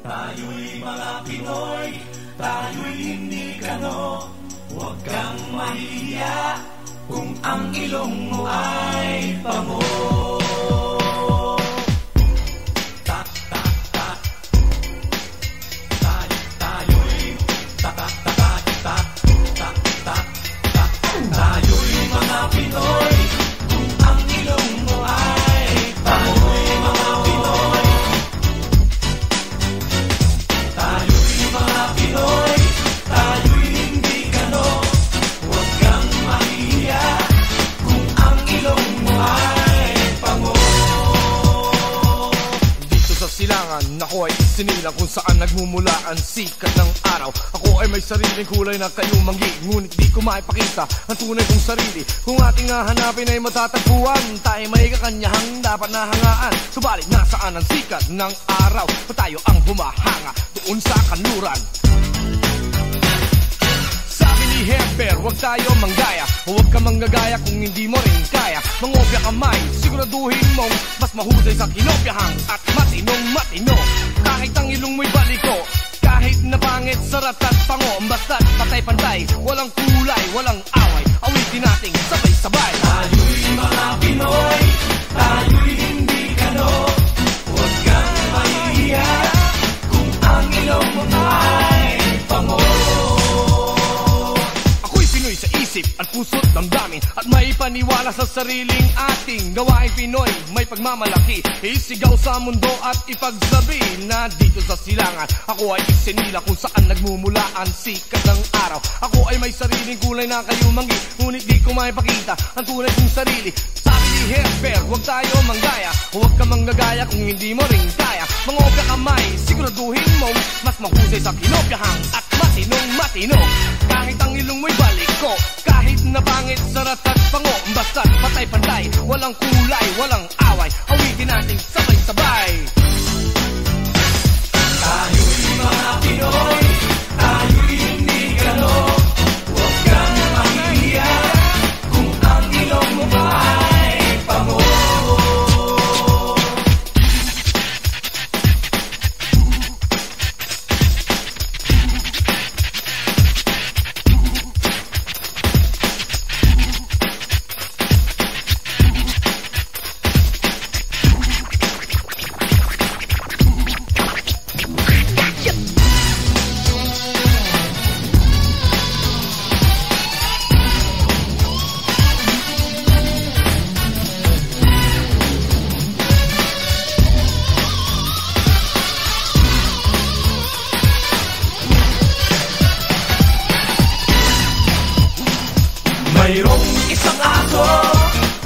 Tayo'y mga Pinoy, tayo'y hindi kano. Huwag kang mahihiya kung ang ilong mo ay pango. Tayo'y mga Pinoy, kung ang ilong mo ay pango. Mga Pinoy, tayo'y mga Pinoy, tayo'y hindi kano. Huwag kang mahihiya kung ang ilong mo ay pango. Dito sa silangan, ako ay sinilang kung saan nagmumula ang sikat ng araw. Ako ay may sariling kulay na kayo manggi, ngunit di ko maipakita ang tunay kong sarili. Kung ating hahanapin ay matatagpuan, tayo may kakanyahang dapat nahangaan. Subalit nasaan ang sikat ng araw? Pa tayo ang humahanga doon sa kanluran. Sabi ni Hemper, huwag tayo manggaya. Huwag ka manggagaya kung hindi mo rin kaya. Mangopya kamay, siguraduhin mong mas mahusay sa kinopyahan at matinong-matino. Kahit ang ilong mo'y baliko, kahit na pangit, sarat at pango, basta't patay-pantay, walang kulay, walang away, awitin nating sabay-sabay. Tayo'y mga Pinoy, tayo'y hindi kano. Huwag kang mahihiya kung ang ilong mo ay pango. Ako'y Pinoy sa isip at puso't damdamin, at may paniwala sa sariling ating gawaing Pinoy. May pagmamalaki, isigaw sa mundo at ipagsabi na dito sa silangan ako ay isinila kung saan nagmumula ang sikat ng araw. Ako ay may sariling kulay na kayo manggi, ngunit di ko maipakita ang tunay kong sarili. Sabi ni Hemper, huwag tayo manggaya. Huwag ka manggagaya kung hindi mo rin kaya. Mangopya kamay, siguraduhin mo mas mahusay sa kinopyahan at matinong-matino. Kahit ang ilong mo'y balik ko, kahit na pangit, sarat at pango, basta't patay-pantay, walang kulay, walang away, awitin nating sabay-sabay. Tayo'y mga Pinoy, tayo'y hindi kano. Huwag kang mahihiya kung ang ilong mo ay pango. Mayroong isang aso,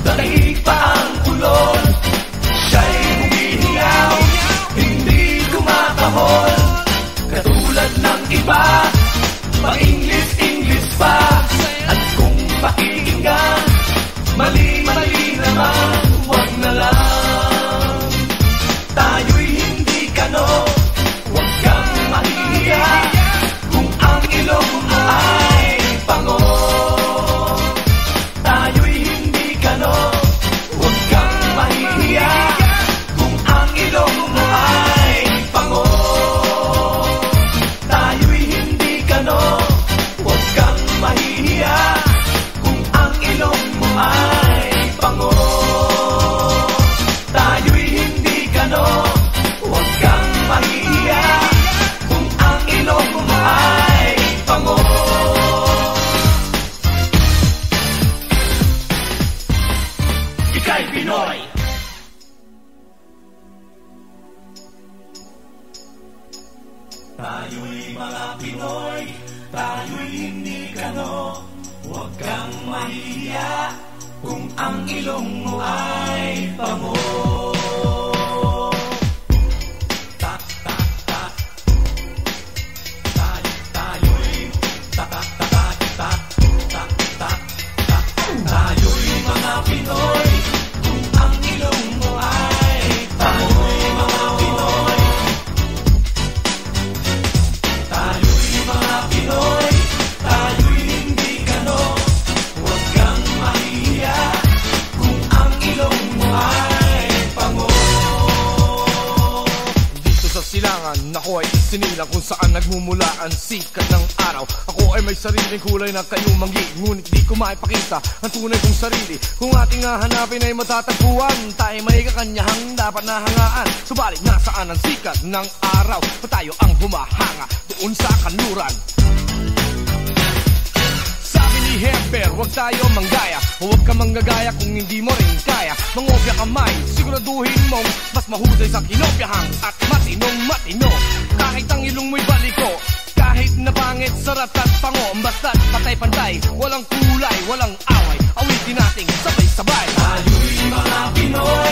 daig pa ang kulon. Siya'y humihingaw, hindi kumakahol. Katulad ng iba, pa-English pa. At kung pakikinggan, mali-mali naman, huwag na lang. Tayo'y hindi kano, huwag kang mahihiya kung ang ilong mo ay pango. Tayo'y hindi kano, huwag kang mahihiya kung ang ilong mo ay pango. Tayo'y hindi kano, huwag kang mahihiya kung ang ilong mo ay pango. Tayo'y hindi kano, huwag kang mahihiya kung ang ilong mo ay pango. Ika'y Pinoy! Tayo'y mga Pinoy, tayo'y hindi kano. Huwag kang mahihiya kung ang ilong mo ay pango. Tayo'y mga Pinoy, kung ang ilong mo ay pango. Mga Pinoy, tayo'y mga Pinoy, tayo'y hindi kano. Huwag kang mahihiya kung ang ilong mo ay sinilang kung saan nagmumula ang sikat ng araw. Ako ay may sariling kulay na kayong manggi, ngunit di ko maipakita ang tunay kong sarili. Kung ating hahanapin ay matatagpuan, tayo may kakanyahang dapat nahangaan. Subalit nasaan ang sikat ng araw? Pa tayo ang humahanga doon sa kanluran. Sabi ni Hemper, huwag tayo manggaya, huwag ka manggagaya kung hindi mo rin kaya. Mangopya ka may, siguraduhin mong mas mahusay sa kinopyahan at matinong-matino. Kahit ang ilong mo'y baliko, kahit na pangit, sarat at pango, basta't patay-pantay, walang kulay, walang away. Awitin nating sabay-sabay. Tayo'y mga Pinoy.